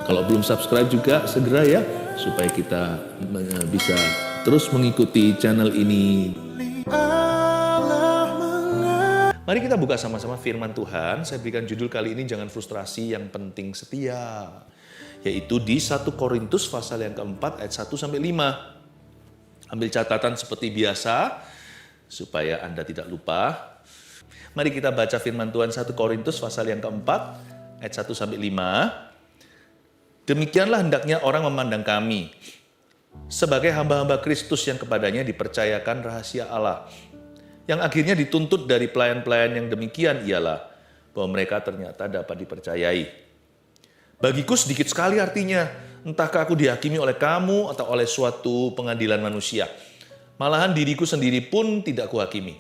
Kalau belum subscribe juga segera ya, supaya kita bisa terus mengikuti channel ini. Mari kita buka sama-sama firman Tuhan. Saya berikan judul kali ini, jangan frustrasi, yang penting setia. Yaitu di 1 Korintus pasal yang keempat ayat 1 sampai 5. Ambil catatan seperti biasa supaya Anda tidak lupa. Mari kita baca firman Tuhan 1 Korintus pasal yang keempat ayat 1 sampai 5. Demikianlah hendaknya orang memandang kami sebagai hamba-hamba Kristus yang kepadanya dipercayakan rahasia Allah. Yang akhirnya dituntut dari pelayan-pelayan yang demikian ialah bahwa mereka ternyata dapat dipercayai. Bagiku sedikit sekali artinya, entahkah aku dihakimi oleh kamu atau oleh suatu pengadilan manusia. Malahan diriku sendiri pun tidak kuhakimi.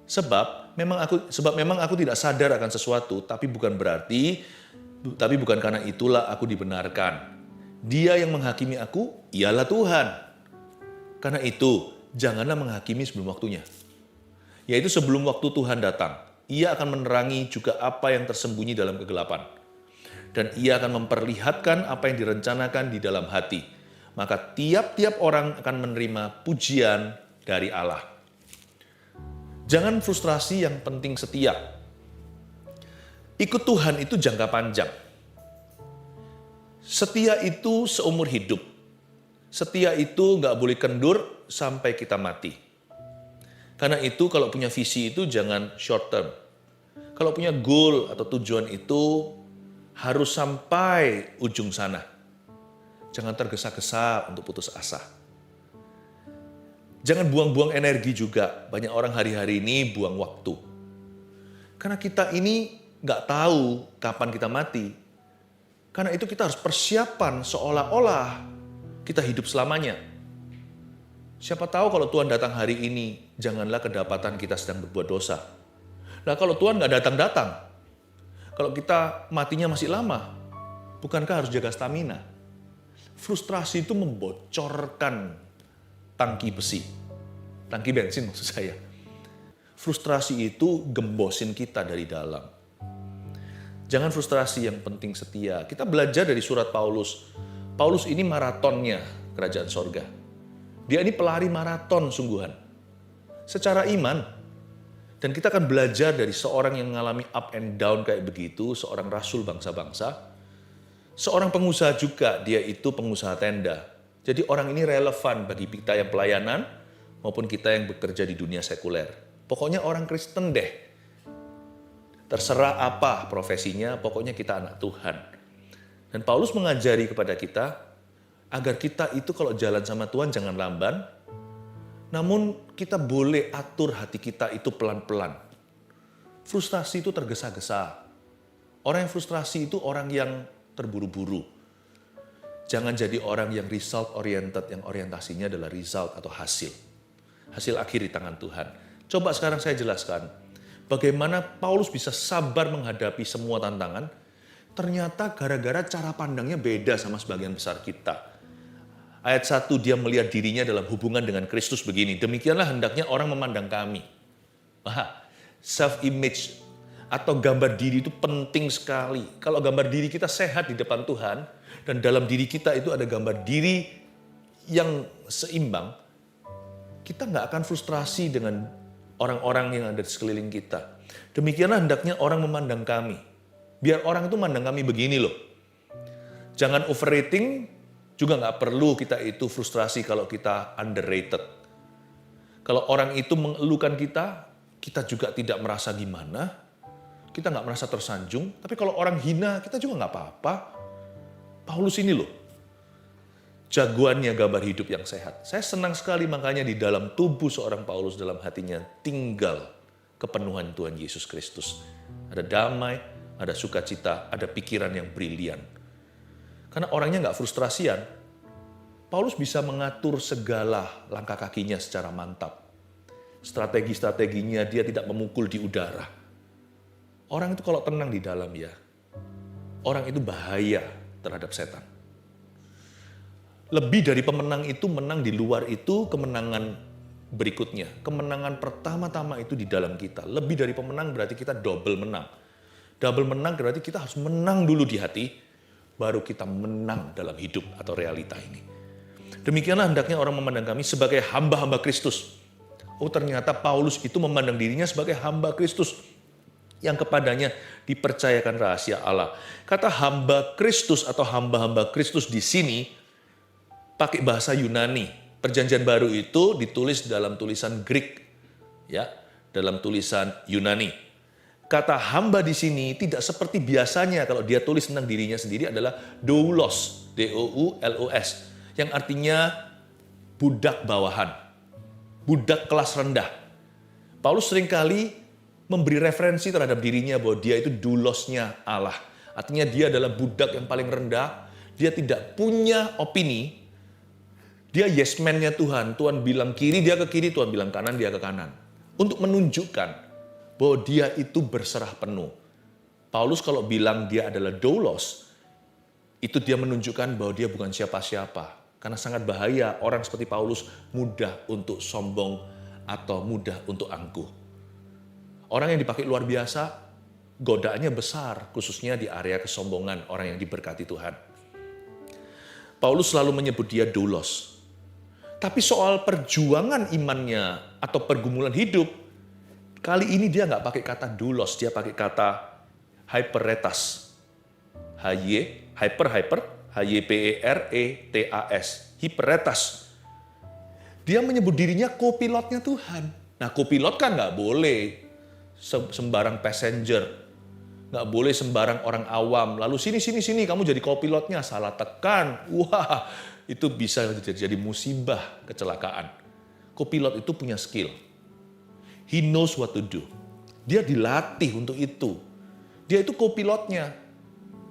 Sebab memang aku tidak sadar akan sesuatu, tapi bukan karena itulah aku dibenarkan. Dia yang menghakimi aku ialah Tuhan. Karena itu, janganlah menghakimi sebelum waktunya. Yaitu sebelum waktu Tuhan datang, Ia akan menerangi juga apa yang tersembunyi dalam kegelapan. Dan Ia akan memperlihatkan apa yang direncanakan di dalam hati. Maka tiap-tiap orang akan menerima pujian dari Allah. Jangan frustrasi, yang penting setia. Ikut Tuhan itu jangka panjang. Setia itu seumur hidup. Setia itu nggak boleh kendur sampai kita mati. Karena itu kalau punya visi itu jangan short term. Kalau punya goal atau tujuan itu harus sampai ujung sana. Jangan tergesa-gesa untuk putus asa. Jangan buang-buang energi juga. Banyak orang hari-hari ini buang waktu. Karena kita ini nggak tahu kapan kita mati. Karena itu kita harus persiapan seolah-olah kita hidup selamanya. Siapa tahu kalau Tuhan datang hari ini, janganlah kedapatan kita sedang berbuat dosa. Nah kalau Tuhan nggak datang-datang, kalau kita matinya masih lama, bukankah harus jaga stamina? Frustrasi itu membocorkan tangki besi, tangki bensin maksud saya. Frustrasi itu gembosin kita dari dalam. Jangan frustrasi, yang penting setia. Kita belajar dari surat Paulus. Paulus ini maratonnya kerajaan sorga. Dia ini pelari maraton sungguhan. Secara iman. Dan kita akan belajar dari seorang yang mengalami up and down kayak begitu. Seorang rasul bangsa-bangsa. Seorang pengusaha juga. Dia itu pengusaha tenda. Jadi orang ini relevan bagi kita yang pelayanan maupun kita yang bekerja di dunia sekuler. Pokoknya orang Kristen deh. Terserah apa profesinya, pokoknya kita anak Tuhan. Dan Paulus mengajari kepada kita agar kita itu kalau jalan sama Tuhan jangan lamban, namun kita boleh atur hati kita itu pelan-pelan. Frustrasi itu tergesa-gesa. Orang yang frustrasi itu orang yang terburu-buru. Jangan jadi orang yang result oriented, yang orientasinya adalah result atau hasil. Hasil akhir di tangan Tuhan. Coba sekarang saya jelaskan, bagaimana Paulus bisa sabar menghadapi semua tantangan, ternyata gara-gara cara pandangnya beda sama sebagian besar kita. Ayat 1, dia melihat dirinya dalam hubungan dengan Kristus begini. Demikianlah hendaknya orang memandang kami. Self-image atau gambar diri itu penting sekali. Kalau gambar diri kita sehat di depan Tuhan, dan dalam diri kita itu ada gambar diri yang seimbang, kita nggak akan frustrasi dengan orang-orang yang ada di sekeliling kita. Demikianlah hendaknya orang memandang kami. Biar orang itu memandang kami begini loh. Jangan overrating, juga nggak perlu kita itu frustrasi kalau kita underrated. Kalau orang itu mengeluhkan kita juga tidak merasa gimana, kita nggak merasa tersanjung. Tapi kalau orang hina, kita juga nggak apa-apa. Paulus ini loh, jagoannya gambar hidup yang sehat. Saya senang sekali makanya di dalam tubuh seorang Paulus, dalam hatinya tinggal kepenuhan Tuhan Yesus Kristus. Ada damai, ada sukacita, ada pikiran yang brilian. Karena orangnya nggak frustrasian, Paulus bisa mengatur segala langkah kakinya secara mantap. Strategi-strateginya dia tidak memukul di udara. Orang itu kalau tenang di dalam ya, orang itu bahaya terhadap setan. Lebih dari pemenang itu, menang di luar itu kemenangan berikutnya. Kemenangan pertama-tama itu di dalam kita. Lebih dari pemenang berarti kita double menang. Double menang berarti kita harus menang dulu di hati, baru kita menang dalam hidup atau realita ini. Demikianlah hendaknya orang memandang kami sebagai hamba-hamba Kristus. Oh, ternyata Paulus itu memandang dirinya sebagai hamba Kristus yang kepadanya dipercayakan rahasia Allah. Kata hamba Kristus atau hamba-hamba Kristus di sini pakai bahasa Yunani. Perjanjian baru itu ditulis dalam tulisan Greek, ya, dalam tulisan Yunani. Kata hamba di sini tidak seperti biasanya kalau dia tulis tentang dirinya sendiri adalah doulos, D-O-U-L-O-S, yang artinya budak bawahan. Budak kelas rendah. Paulus seringkali memberi referensi terhadap dirinya bahwa dia itu doulosnya Allah. Artinya dia adalah budak yang paling rendah. Dia tidak punya opini. Dia yes man-nya Tuhan. Tuhan bilang kiri, dia ke kiri. Tuhan bilang kanan, dia ke kanan. Untuk menunjukkan bahwa dia itu berserah penuh. Paulus kalau bilang dia adalah doulos, itu dia menunjukkan bahwa dia bukan siapa-siapa. Karena sangat bahaya orang seperti Paulus mudah untuk sombong atau mudah untuk angkuh. Orang yang dipakai luar biasa, godaannya besar, khususnya di area kesombongan orang yang diberkati Tuhan. Paulus selalu menyebut dia doulos. Tapi soal perjuangan imannya atau pergumulan hidup, kali ini dia nggak pakai kata doulos, dia pakai kata hyperetas. Hyperetas, hiperetas. Dia menyebut dirinya kopilotnya Tuhan. Nah, kopilot kan nggak boleh sembarang passenger, nggak boleh sembarang orang awam. Lalu sini, kamu jadi kopilotnya, salah tekan. Wah, itu bisa jadi musibah, kecelakaan. Kopilot itu punya skill. He knows what to do. Dia dilatih untuk itu. Dia itu kopilotnya.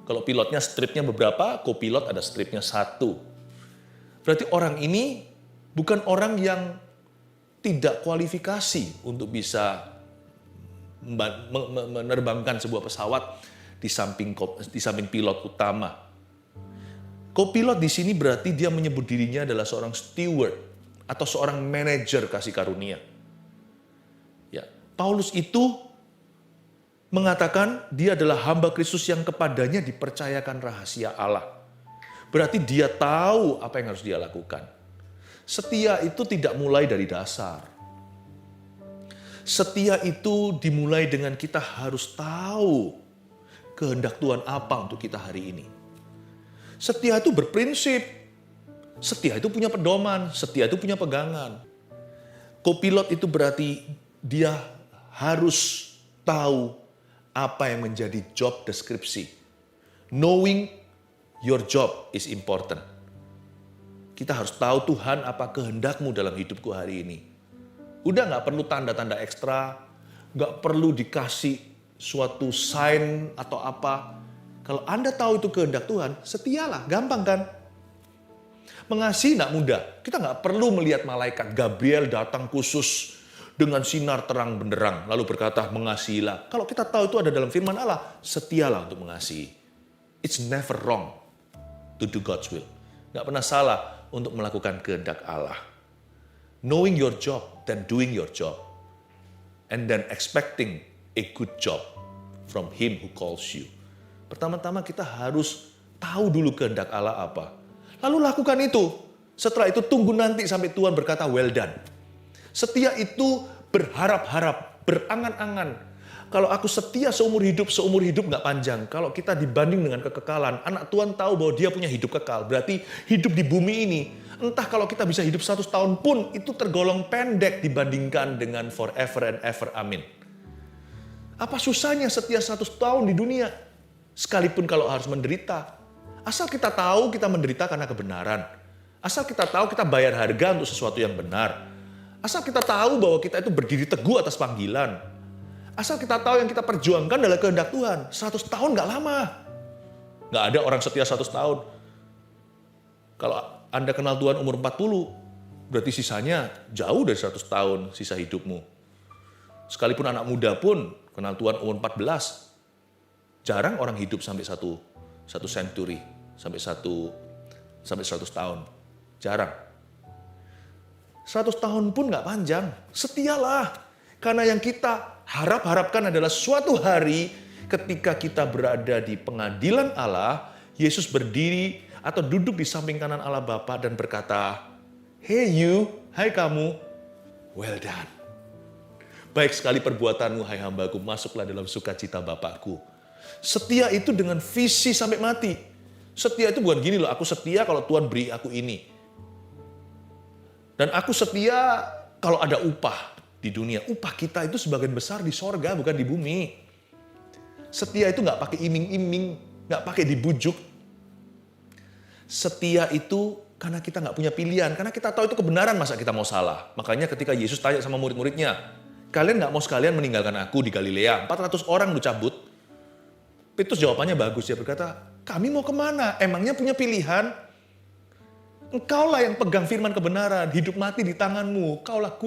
Kalau pilotnya stripnya beberapa, kopilot ada stripnya 1. Berarti orang ini bukan orang yang tidak kualifikasi untuk bisa menerbangkan sebuah pesawat di samping pilot utama. Kopilot di sini berarti dia menyebut dirinya adalah seorang steward atau seorang manajer kasih karunia. Ya, Paulus itu mengatakan dia adalah hamba Kristus yang kepadanya dipercayakan rahasia Allah. Berarti dia tahu apa yang harus dia lakukan. Setia itu tidak mulai dari dasar. Setia itu dimulai dengan kita harus tahu kehendak Tuhan apa untuk kita hari ini. Setia itu berprinsip. Setia itu punya pedoman. Setia itu punya pegangan. Kopilot itu berarti dia harus tahu apa yang menjadi job deskripsi. Knowing your job is important. Kita harus tahu Tuhan apa kehendakmu dalam hidupku hari ini. Udah gak perlu tanda-tanda ekstra, gak perlu dikasih suatu sign atau apa. Kalau Anda tahu itu kehendak Tuhan, setialah, gampang kan? Mengasihi gak mudah. Kita gak perlu melihat malaikat Gabriel datang khusus dengan sinar terang benderang, lalu berkata, mengasihilah. Kalau kita tahu itu ada dalam firman Allah, setialah untuk mengasihi. It's never wrong to do God's will. Nggak pernah salah untuk melakukan kehendak Allah. Knowing your job, then doing your job. And then expecting a good job from Him who calls you. Pertama-tama kita harus tahu dulu kehendak Allah apa. Lalu lakukan itu. Setelah itu tunggu nanti sampai Tuhan berkata, well done. Setia itu berharap-harap, berangan-angan. Kalau aku setia seumur hidup nggak panjang. Kalau kita dibanding dengan kekekalan, anak Tuhan tahu bahwa dia punya hidup kekal. Berarti hidup di bumi ini, entah kalau kita bisa hidup 100 tahun pun, itu tergolong pendek dibandingkan dengan forever and ever. Amin. Apa susahnya setia 100 tahun di dunia? Sekalipun kalau harus menderita. Asal kita tahu kita menderita karena kebenaran. Asal kita tahu kita bayar harga untuk sesuatu yang benar. Asal kita tahu bahwa kita itu berdiri teguh atas panggilan. Asal kita tahu yang kita perjuangkan adalah kehendak Tuhan. 100 tahun nggak lama. Nggak ada orang setia 100 tahun. Kalau Anda kenal Tuhan umur 40, berarti sisanya jauh dari 100 tahun sisa hidupmu. Sekalipun anak muda pun kenal Tuhan umur 14, jarang orang hidup sampai satu century, sampai 100 tahun. Jarang. 100 tahun pun nggak panjang. Setialah. Karena yang kita harapkan adalah suatu hari ketika kita berada di pengadilan Allah, Yesus berdiri atau duduk di samping kanan Allah Bapa dan berkata, "Hey you, hai kamu, well done. Baik sekali perbuatanmu, hai hambaku, masuklah dalam sukacita Bapakku." Setia itu dengan visi sampai mati. Setia itu bukan gini loh, aku setia kalau Tuhan beri aku ini. Dan aku setia kalau ada upah di dunia. Upah kita itu sebagian besar di sorga, bukan di bumi. Setia itu nggak pakai iming-iming, nggak pakai dibujuk. Setia itu karena kita nggak punya pilihan, karena kita tahu itu kebenaran, masa kita mau salah. Makanya ketika Yesus tanya sama murid-muridnya, "Kalian nggak mau sekalian meninggalkan aku di Galilea? 400 orang lu cabut." Petrus jawabannya bagus, dia berkata, "Kami mau kemana? Emangnya punya pilihan? Engkaulah yang pegang firman kebenaran, hidup mati di tanganmu. Kaulah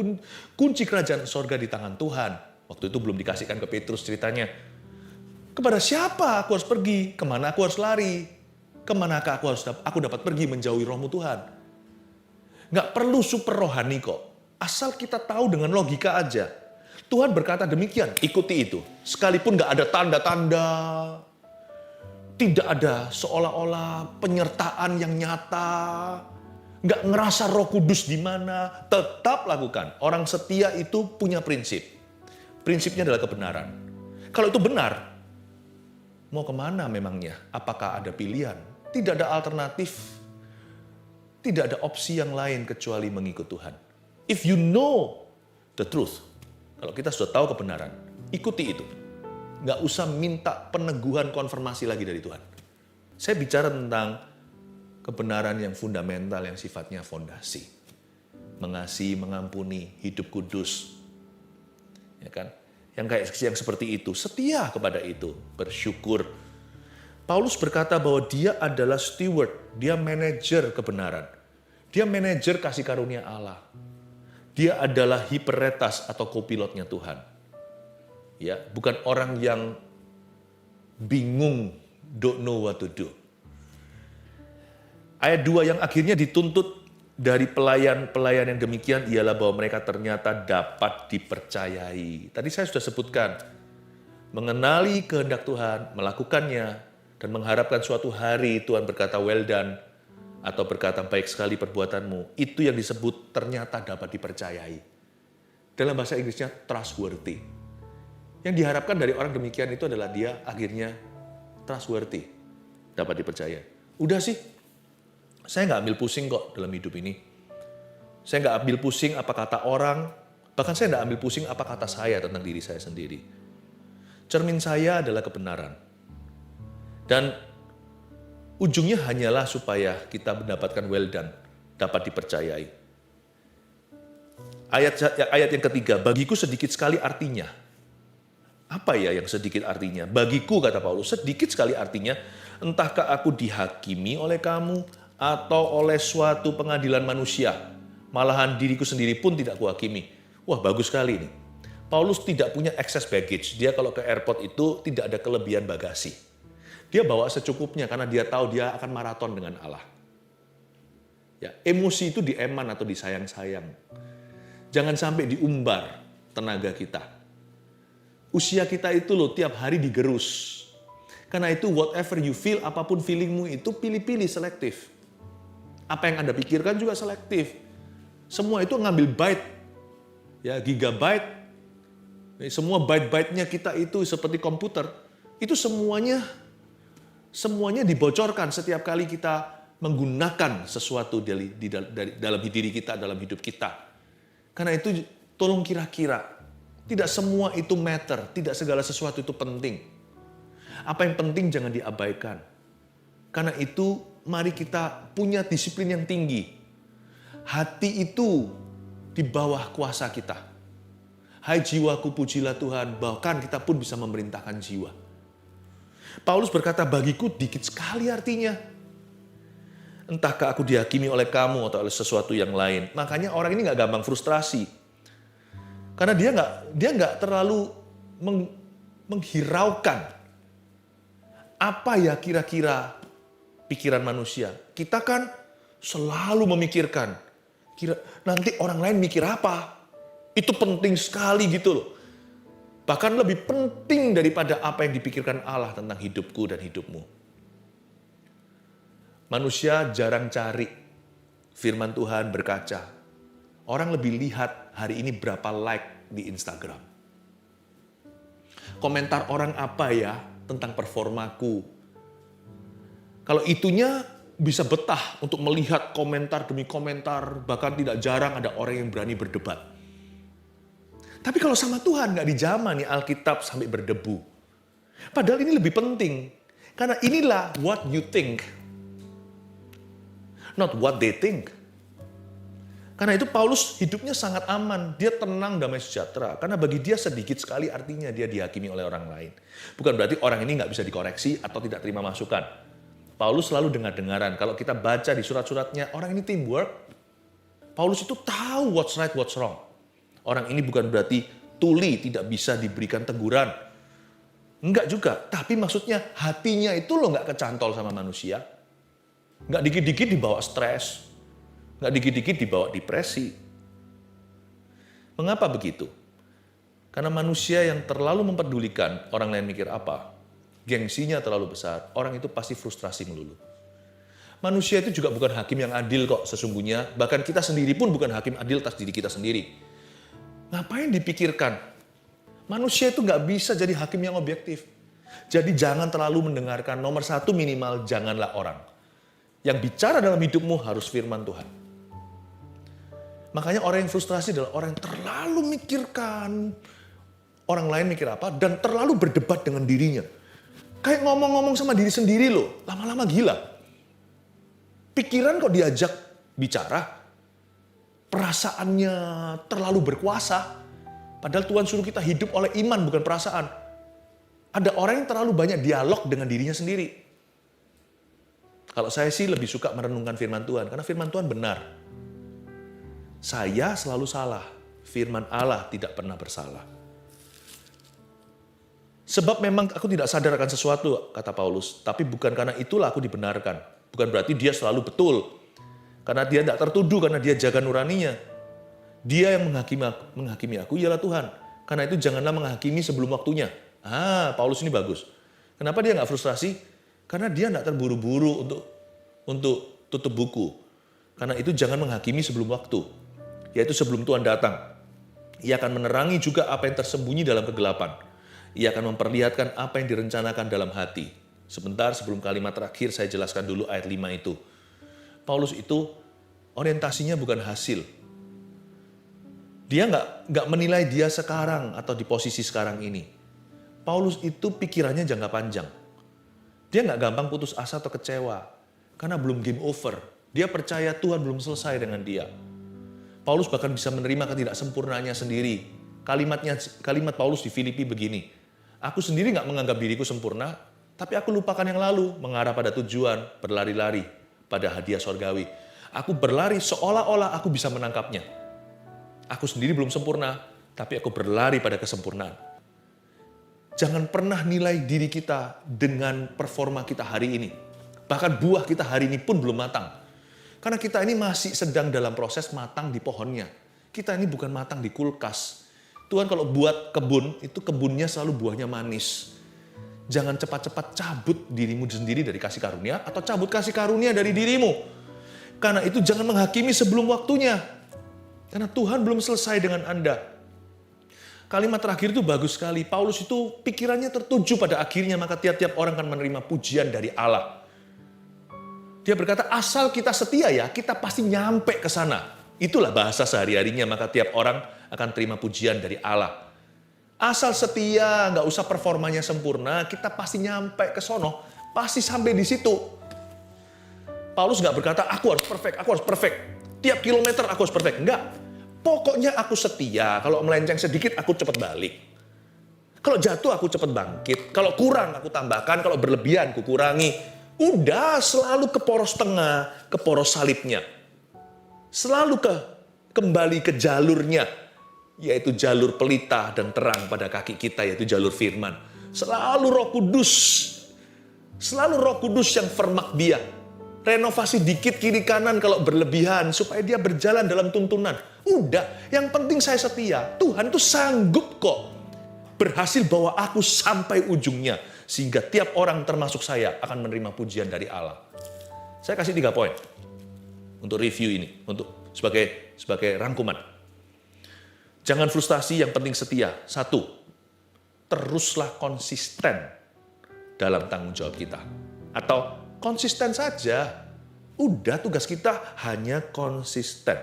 kunci kerajaan sorga di tangan Tuhan." Waktu itu belum dikasihkan ke Petrus ceritanya. Kepada siapa aku harus pergi? Kemana aku harus lari? Kemanakah aku dapat pergi menjauhi rohmu Tuhan? Nggak perlu super rohani kok. Asal kita tahu dengan logika aja. Tuhan berkata demikian, ikuti itu. Sekalipun nggak ada tanda-tanda, tidak ada seolah-olah penyertaan yang nyata, nggak ngerasa Roh Kudus di mana, tetap lakukan. Orang setia itu punya prinsip. Prinsipnya adalah kebenaran. Kalau itu benar, mau kemana memangnya? Apakah ada pilihan? Tidak ada alternatif. Tidak ada opsi yang lain kecuali mengikut Tuhan. If you know the truth, kalau kita sudah tahu kebenaran, ikuti itu. Nggak usah minta peneguhan konfirmasi lagi dari Tuhan. Saya bicara tentang kebenaran yang fundamental, yang sifatnya fondasi. Mengasihi, mengampuni, hidup kudus. Ya kan? Yang seperti itu, setia kepada itu, bersyukur. Paulus berkata bahwa dia adalah steward, dia manajer kebenaran. Dia manajer kasih karunia Allah. Dia adalah hiperetas atau kopilotnya Tuhan. Ya, bukan orang yang bingung, don't know what to do. Ayat 2 yang akhirnya dituntut dari pelayan-pelayan yang demikian ialah bahwa mereka ternyata dapat dipercayai. Tadi saya sudah sebutkan, mengenali kehendak Tuhan, melakukannya, dan mengharapkan suatu hari Tuhan berkata well done, atau berkata baik sekali perbuatanmu. Itu yang disebut ternyata dapat dipercayai. Dalam bahasa Inggrisnya trustworthy. Yang diharapkan dari orang demikian itu adalah dia akhirnya trustworthy, dapat dipercaya. Udah sih, saya nggak ambil pusing kok dalam hidup ini. Saya nggak ambil pusing apa kata orang, bahkan saya nggak ambil pusing apa kata saya tentang diri saya sendiri. Cermin saya adalah kebenaran. Dan ujungnya hanyalah supaya kita mendapatkan well done, dapat dipercayai. Ayat yang ketiga, bagiku sedikit sekali artinya. Apa ya yang sedikit artinya? Bagiku, kata Paulus, sedikit sekali artinya, entahkah aku dihakimi oleh kamu atau oleh suatu pengadilan manusia. Malahan diriku sendiri pun tidak kuhakimi. Wah, bagus sekali ini. Paulus tidak punya excess baggage. Dia kalau ke airport itu tidak ada kelebihan bagasi. Dia bawa secukupnya karena dia tahu dia akan maraton dengan Allah. Ya, emosi itu dieman atau disayang-sayang. Jangan sampai diumbar tenaga kita. Usia kita itu loh tiap hari digerus. Karena itu whatever you feel, apapun feelingmu itu pilih-pilih, selektif. Apa yang Anda pikirkan juga selektif. Semua itu ngambil byte, ya gigabyte. Semua byte-byte-nya kita itu seperti komputer. Itu semuanya dibocorkan setiap kali kita menggunakan sesuatu dalam diri kita, dalam hidup kita. Karena itu tolong kira-kira. Tidak semua itu matter, tidak segala sesuatu itu penting. Apa yang penting jangan diabaikan. Karena itu mari kita punya disiplin yang tinggi. Hati itu di bawah kuasa kita. Hai jiwaku pujilah Tuhan, bahkan kita pun bisa memerintahkan jiwa. Paulus berkata bagiku dikit sekali artinya. Entahkah aku dihakimi oleh kamu atau oleh sesuatu yang lain. Makanya orang ini gak gampang frustrasi. Karena dia nggak terlalu menghiraukan apa ya kira-kira pikiran manusia. Kita kan selalu memikirkan, nanti orang lain mikir apa. Itu penting sekali gitu loh. Bahkan lebih penting daripada apa yang dipikirkan Allah tentang hidupku dan hidupmu. Manusia jarang cari firman Tuhan berkaca. Orang lebih lihat hari ini berapa like di Instagram. Komentar orang apa ya tentang performaku. Kalau itunya bisa betah untuk melihat komentar demi komentar, bahkan tidak jarang ada orang yang berani berdebat. Tapi kalau sama Tuhan nggak dijamah nih Alkitab sampai berdebu. Padahal ini lebih penting. Karena inilah what you think. Not what they think. Karena itu Paulus hidupnya sangat aman. Dia tenang, damai sejahtera. Karena bagi dia sedikit sekali artinya dia dihakimi oleh orang lain. Bukan berarti orang ini nggak bisa dikoreksi atau tidak terima masukan. Paulus selalu dengar-dengaran. Kalau kita baca di surat-suratnya, orang ini teamwork. Paulus itu tahu what's right, what's wrong. Orang ini bukan berarti tuli, tidak bisa diberikan teguran. Enggak juga. Tapi maksudnya hatinya itu loh nggak kecantol sama manusia. Nggak dikit-dikit dibawa stres. Nggak dikit-dikit dibawa depresi. Mengapa begitu? Karena manusia yang terlalu mempedulikan orang lain mikir apa, gengsinya terlalu besar, orang itu pasti frustrasi melulu. Manusia itu juga bukan hakim yang adil kok sesungguhnya. Bahkan kita sendiri pun bukan hakim adil atas diri kita sendiri. Ngapain dipikirkan? Manusia itu nggak bisa jadi hakim yang objektif. Jadi jangan terlalu mendengarkan. Nomor satu minimal janganlah orang. Yang bicara dalam hidupmu harus firman Tuhan. Makanya orang yang frustrasi adalah orang yang terlalu mikirkan orang lain mikir apa dan terlalu berdebat dengan dirinya. Kayak ngomong-ngomong sama diri sendiri loh, lama-lama gila. Pikiran kok diajak bicara, perasaannya terlalu berkuasa. Padahal Tuhan suruh kita hidup oleh iman bukan perasaan. Ada orang yang terlalu banyak dialog dengan dirinya sendiri. Kalau saya sih lebih suka merenungkan firman Tuhan karena firman Tuhan benar. Saya selalu salah, firman Allah tidak pernah bersalah. Sebab memang aku tidak sadar akan sesuatu, kata Paulus. Tapi bukan karena itulah aku dibenarkan. Bukan berarti dia selalu betul. Karena dia tidak tertuduh, karena dia jaga nuraninya. Dia yang menghakimi aku ialah Tuhan. Karena itu janganlah menghakimi sebelum waktunya. Paulus ini bagus. Kenapa dia nggak frustrasi? Karena dia tidak terburu-buru untuk tutup buku. Karena itu jangan menghakimi sebelum waktu. Yaitu sebelum Tuhan datang. Ia akan menerangi juga apa yang tersembunyi dalam kegelapan. Ia akan memperlihatkan apa yang direncanakan dalam hati. Sebentar sebelum kalimat terakhir saya jelaskan dulu ayat 5 itu. Paulus itu orientasinya bukan hasil. Dia nggak menilai dia sekarang atau di posisi sekarang ini. Paulus itu pikirannya jangka panjang. Dia nggak gampang putus asa atau kecewa. Karena belum game over. Dia percaya Tuhan belum selesai dengan dia. Paulus bahkan bisa menerima ketidaksempurnaannya sendiri. Kalimat Paulus di Filipi begini. Aku sendiri nggak menganggap diriku sempurna, tapi aku lupakan yang lalu, mengarah pada tujuan, berlari-lari pada hadiah sorgawi. Aku berlari seolah-olah aku bisa menangkapnya. Aku sendiri belum sempurna, tapi aku berlari pada kesempurnaan. Jangan pernah nilai diri kita dengan performa kita hari ini. Bahkan buah kita hari ini pun belum matang. Karena kita ini masih sedang dalam proses matang di pohonnya. Kita ini bukan matang di kulkas. Tuhan kalau buat kebun, itu kebunnya selalu buahnya manis. Jangan cepat-cepat cabut dirimu sendiri dari kasih karunia atau cabut kasih karunia dari dirimu. Karena itu jangan menghakimi sebelum waktunya. Karena Tuhan belum selesai dengan Anda. Kalimat terakhir itu bagus sekali. Paulus itu pikirannya tertuju pada akhirnya, maka tiap-tiap orang akan menerima pujian dari Allah. Dia berkata, asal kita setia ya, kita pasti nyampe ke sana. Itulah bahasa sehari-harinya, maka tiap orang akan terima pujian dari Allah. Asal setia, nggak usah performanya sempurna, kita pasti nyampe ke sono, pasti sampai di situ. Paulus nggak berkata, aku harus perfect. Tiap kilometer aku harus perfect. Enggak. Pokoknya aku setia, kalau melenceng sedikit aku cepat balik. Kalau jatuh aku cepat bangkit, kalau kurang aku tambahkan, kalau berlebihan aku kurangi. Udah selalu ke poros tengah, ke poros salibnya. Selalu kembali ke jalurnya, yaitu jalur pelita dan terang pada kaki kita, yaitu jalur firman. Selalu Roh Kudus yang firmak dia. Renovasi dikit kiri kanan kalau berlebihan, supaya dia berjalan dalam tuntunan. Udah, yang penting saya setia. Tuhan itu sanggup kok berhasil bawa aku sampai ujungnya. Sehingga tiap orang termasuk saya akan menerima pujian dari Allah. Saya kasih 3 poin untuk review ini, untuk sebagai rangkuman. Jangan frustasi, yang penting setia. 1, teruslah konsisten dalam tanggung jawab kita. Atau konsisten saja. Udah, tugas kita hanya konsisten.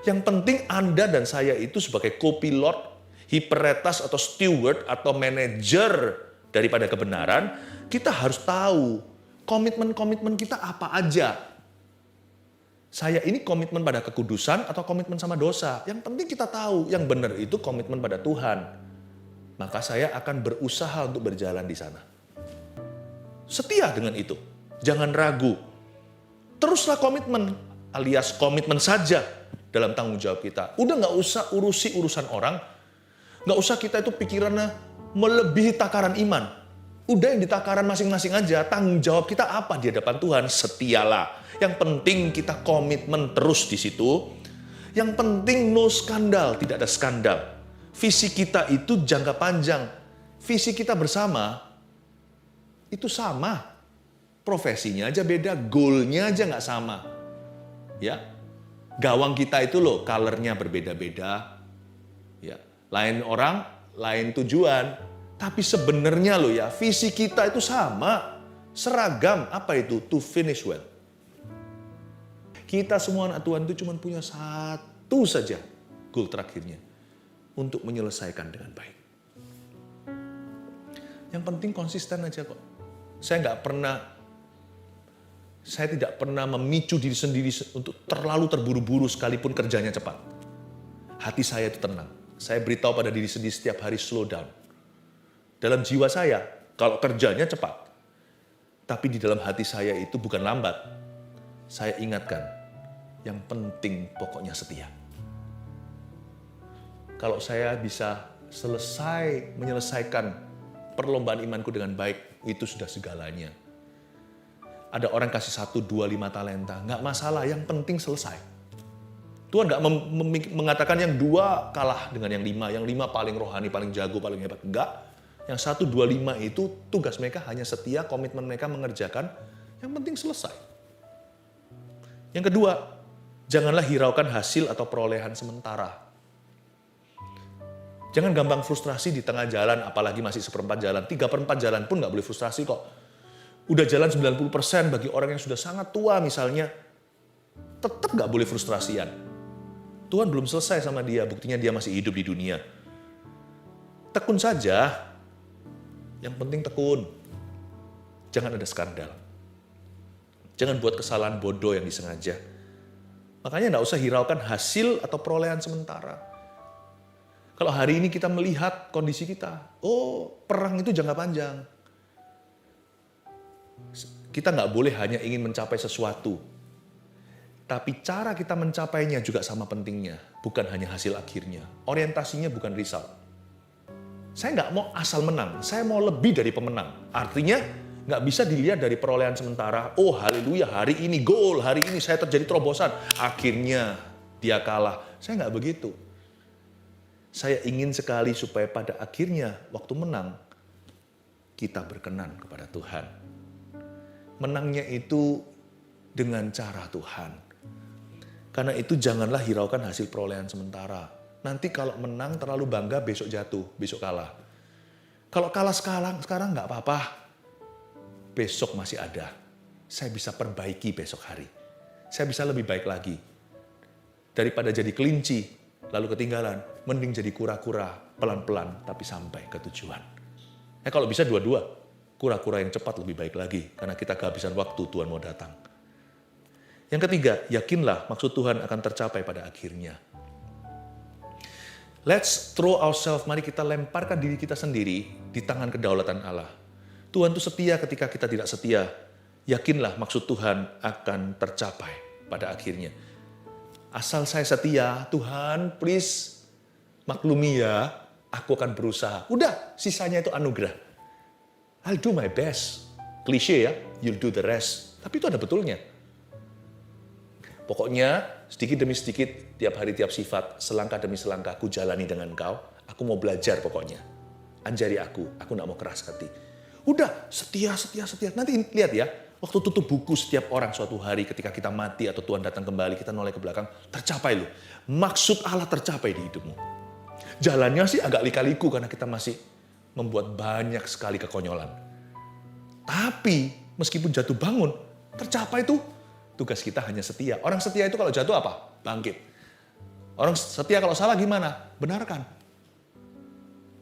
Yang penting Anda dan saya itu sebagai co-pilot, hiperetas atau steward atau manajer daripada kebenaran, kita harus tahu komitmen-komitmen kita apa aja. Saya ini komitmen pada kekudusan atau komitmen sama dosa. Yang penting kita tahu yang benar itu komitmen pada Tuhan. Maka saya akan berusaha untuk berjalan di sana. Setia dengan itu. Jangan ragu. Teruslah komitmen, alias komitmen saja dalam tanggung jawab kita. Udah nggak usah urusi urusan orang. Nggak usah kita itu pikirannya melebihi takaran iman. Udah yang di takaran masing-masing aja. Tanggung jawab kita apa di hadapan Tuhan? Setialah. Yang penting kita komitmen terus di situ. Yang penting no skandal, tidak ada skandal. Visi kita itu jangka panjang. Visi kita bersama itu sama. Profesinya aja beda, goalnya aja nggak sama. Ya, gawang kita itu loh, colornya berbeda-beda. Ya, lain orang, lain tujuan. Tapi sebenarnya loh ya, visi kita itu sama, seragam. Apa itu? To finish well. Kita semua anak Tuhan itu cuma punya satu saja goal terakhirnya. Untuk menyelesaikan dengan baik. Yang penting konsisten aja kok. Saya tidak pernah memicu diri sendiri untuk terlalu terburu-buru sekalipun kerjanya cepat. Hati saya itu tenang. Saya beritahu pada diri sendiri setiap hari slow down. Dalam jiwa saya, kalau kerjanya cepat. Tapi di dalam hati saya itu bukan lambat. Saya ingatkan, yang penting pokoknya setia. Kalau saya bisa menyelesaikan perlombaan imanku dengan baik, itu sudah segalanya. Ada orang kasih 1, 2, 5 talenta, nggak masalah, yang penting selesai. Tuhan nggak mengatakan yang 2 kalah dengan yang 5, yang 5 paling rohani, paling jago, paling hebat. Enggak. Yang 1, 2, 5 itu tugas mereka hanya setia, komitmen mereka mengerjakan, yang penting selesai. Yang kedua, janganlah hiraukan hasil atau perolehan sementara. Jangan gampang frustrasi di tengah jalan, apalagi masih 1/4 jalan. 3/4 jalan pun nggak boleh frustrasi kok. Udah jalan 90% bagi orang yang sudah sangat tua misalnya, tetap nggak boleh frustrasian. Tuhan belum selesai sama dia, buktinya dia masih hidup di dunia. Tekun saja, yang penting tekun. Jangan ada skandal. Jangan buat kesalahan bodoh yang disengaja. Makanya nggak usah hiraukan hasil atau perolehan sementara. Kalau hari ini kita melihat kondisi kita, perang itu jangka panjang. Kita nggak boleh hanya ingin mencapai sesuatu. Tapi cara kita mencapainya juga sama pentingnya. Bukan hanya hasil akhirnya. Orientasinya bukan result. Saya nggak mau asal menang. Saya mau lebih dari pemenang. Artinya nggak bisa dilihat dari perolehan sementara. Oh haleluya, hari ini gol. Hari ini saya terjadi terobosan. Akhirnya dia kalah. Saya nggak begitu. Saya ingin sekali supaya pada akhirnya waktu menang, kita berkenan kepada Tuhan. Menangnya itu dengan cara Tuhan. Karena itu janganlah hiraukan hasil perolehan sementara. Nanti kalau menang terlalu bangga, besok jatuh, besok kalah. Kalau kalah sekarang nggak apa-apa. Besok masih ada. Saya bisa perbaiki besok hari. Saya bisa lebih baik lagi. Daripada jadi kelinci, lalu ketinggalan, mending jadi kura-kura, pelan-pelan, tapi sampai ke tujuan. Kalau bisa dua-dua, kura-kura yang cepat lebih baik lagi, karena kita kehabisan waktu, Tuhan mau datang. Yang ketiga, yakinlah maksud Tuhan akan tercapai pada akhirnya. Let's throw ourselves, mari kita lemparkan diri kita sendiri di tangan kedaulatan Allah. Tuhan itu setia ketika kita tidak setia. Yakinlah maksud Tuhan akan tercapai pada akhirnya. Asal saya setia, Tuhan please maklumi ya, aku akan berusaha. Udah, sisanya itu anugerah. I'll do my best. Klise ya, you'll do the rest. Tapi itu ada betulnya. Pokoknya sedikit demi sedikit, tiap hari tiap sifat, selangkah demi selangkah aku jalani dengan kau. Aku mau belajar pokoknya. Anjari aku gak mau keras hati. Udah, setia. Nanti lihat ya, Waktu tutup buku setiap orang suatu hari ketika kita mati atau Tuhan datang kembali, kita noleh ke belakang, tercapai loh. Maksud Allah tercapai di hidupmu. Jalannya sih agak lika-liku karena kita masih membuat banyak sekali kekonyolan. Tapi meskipun jatuh bangun, tercapai tuh tugas kita hanya setia. Orang setia itu kalau jatuh apa? Bangkit. Orang setia kalau salah gimana? Benarkan.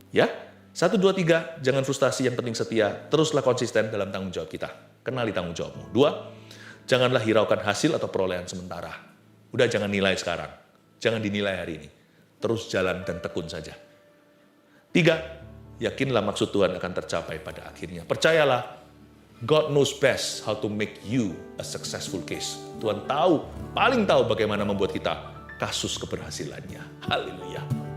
Ya, 1, 2, 3, jangan frustasi, yang penting setia. Teruslah konsisten dalam tanggung jawab kita. Kenali tanggung jawabmu. 2, janganlah hiraukan hasil atau perolehan sementara. Udah jangan nilai sekarang. Jangan dinilai hari ini. Terus jalan dan tekun saja. 3, yakinlah maksud Tuhan akan tercapai pada akhirnya. Percayalah, God knows best how to make you a successful case. Tuhan tahu, paling tahu bagaimana membuat kita kasus keberhasilannya. Haleluya.